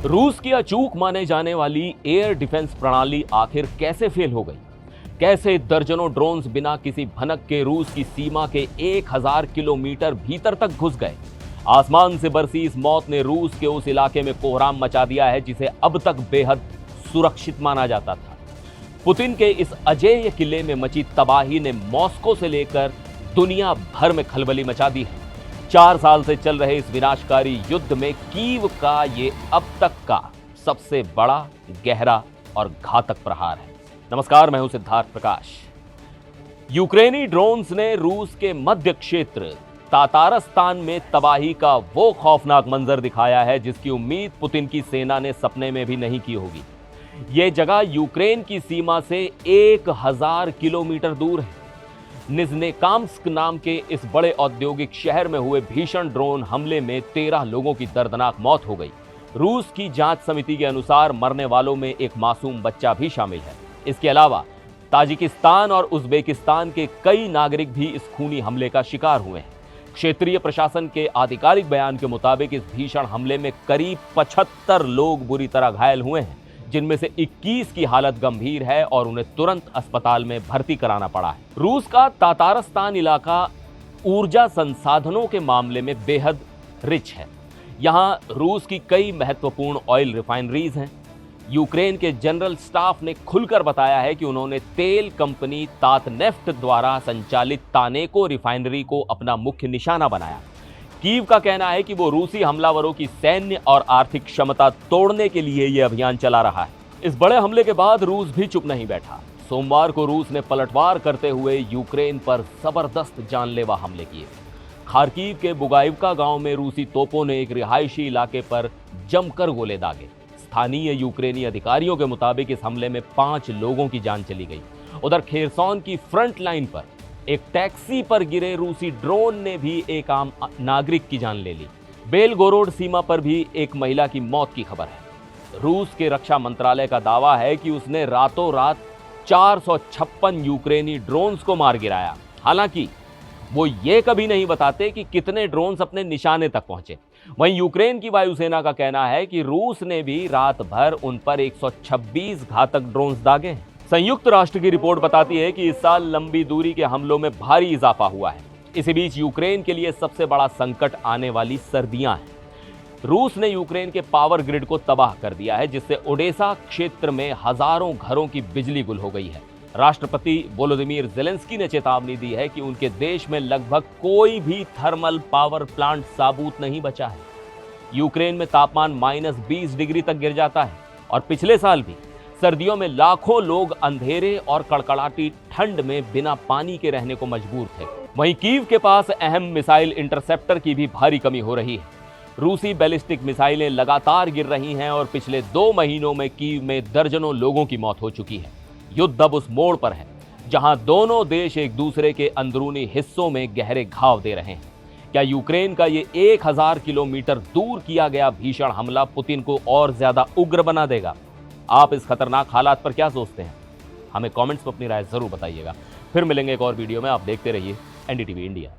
रूस की अचूक माने जाने वाली एयर डिफेंस प्रणाली आखिर कैसे फेल हो गई? कैसे दर्जनों ड्रोन्स बिना किसी भनक के रूस की सीमा के 1000 किलोमीटर भीतर तक घुस गए? आसमान से बरसी इस मौत ने रूस के उस इलाके में कोहराम मचा दिया है जिसे अब तक बेहद सुरक्षित माना जाता था। पुतिन के इस अजेय किले में मची तबाही ने मॉस्को से लेकर दुनिया भर में खलबली मचा दी है। 4 साल से चल रहे इस विनाशकारी युद्ध में कीव का ये अब तक का सबसे बड़ा, गहरा और घातक प्रहार है। नमस्कार, मैं हूं सिद्धार्थ प्रकाश। यूक्रेनी ड्रोन्स ने रूस के मध्य क्षेत्र तातारस्तान में तबाही का वो खौफनाक मंजर दिखाया है जिसकी उम्मीद पुतिन की सेना ने सपने में भी नहीं की होगी। यह जगह यूक्रेन की सीमा से 1000 किलोमीटर दूर है। निज़्नेकाम्स्क नाम के इस बड़े औद्योगिक शहर में हुए भीषण ड्रोन हमले में 13 लोगों की दर्दनाक मौत हो गई। रूस की जांच समिति के अनुसार मरने वालों में एक मासूम बच्चा भी शामिल है। इसके अलावा ताजिकिस्तान और उज्बेकिस्तान के कई नागरिक भी इस खूनी हमले का शिकार हुए हैं। क्षेत्रीय प्रशासन के आधिकारिक बयान के मुताबिक इस भीषण हमले में करीब 75 लोग बुरी तरह घायल हुए हैं, जिनमें से 21 की हालत गंभीर है और उन्हें तुरंत अस्पताल में भर्ती कराना पड़ा है। रूस का तातारस्तान इलाका ऊर्जा संसाधनों के मामले में बेहद रिच है। यहां रूस की कई महत्वपूर्ण ऑयल रिफाइनरीज हैं। यूक्रेन के जनरल स्टाफ ने खुलकर बताया है कि उन्होंने तेल कंपनी तातनेफ्ट द्वारा संचालित तानेको रिफाइनरी को अपना मुख्य निशाना बनाया। कीव का कहना है कि वो रूसी हमलावरों की सैन्य और आर्थिक क्षमता तोड़ने के लिए यह अभियान चला रहा है। इस बड़े हमले के बाद रूस भी चुप नहीं बैठा। सोमवार को रूस ने पलटवार करते हुए यूक्रेन पर जबरदस्त जानलेवा हमले किए। खार्कीव के बुगाइवका गांव में रूसी तोपों ने एक रिहायशी इलाके पर जमकर गोले दागे। स्थानीय यूक्रेनी अधिकारियों के मुताबिक इस हमले में 5 लोगों की जान चली गई। उधर खेरसॉन की फ्रंट लाइन पर एक टैक्सी पर गिरे रूसी ड्रोन ने भी एक आम नागरिक की जान ले ली। बेलगोरोड सीमा पर भी एक महिला की मौत की खबर है। रूस के रक्षा मंत्रालय का दावा है कि उसने रातों रात 456 यूक्रेनी ड्रोन्स को मार गिराया। हालांकि वो ये कभी नहीं बताते कि कितने ड्रोन्स अपने निशाने तक पहुंचे। वहीं यूक्रेन की वायुसेना का कहना है कि रूस ने भी रात भर उन पर 126 घातक ड्रोन्स दागे हैं। संयुक्त राष्ट्र की रिपोर्ट बताती है कि इस साल लंबी दूरी के हमलों में भारी इजाफा हुआ है। इसी बीच यूक्रेन के लिए सबसे बड़ा संकट आने वाली सर्दियां हैं। रूस ने यूक्रेन के पावर ग्रिड को तबाह कर दिया है, जिससे ओडेसा क्षेत्र में हजारों घरों की बिजली गुल हो गई है। राष्ट्रपति वोलोदिमीर ज़ेलेंस्की ने चेतावनी दी है कि उनके देश में लगभग कोई भी थर्मल पावर प्लांट साबूत नहीं बचा है। यूक्रेन में तापमान -20 डिग्री तक गिर जाता है और पिछले साल भी सर्दियों में लाखों लोग अंधेरे और कड़कड़ाती ठंड में बिना पानी के रहने को मजबूर थे। वहीं कीव के पास अहम मिसाइल इंटरसेप्टर की भी भारी कमी हो रही है। रूसी बैलिस्टिक मिसाइलें लगातार गिर रही हैं और पिछले 2 महीनों में कीव में दर्जनों लोगों की मौत हो चुकी है। युद्ध अब उस मोड़ पर है जहां दोनों देश एक दूसरे के अंदरूनी हिस्सों में गहरे घाव दे रहे हैं। क्या यूक्रेन का ये 1000 किलोमीटर दूर किया गया भीषण हमला पुतिन को और ज्यादा उग्र बना देगा? आप इस खतरनाक हालात पर क्या सोचते हैं? हमें कमेंट्स में अपनी राय जरूर बताइएगा। फिर मिलेंगे एक और वीडियो में। आप देखते रहिए एनडीटीवी इंडिया।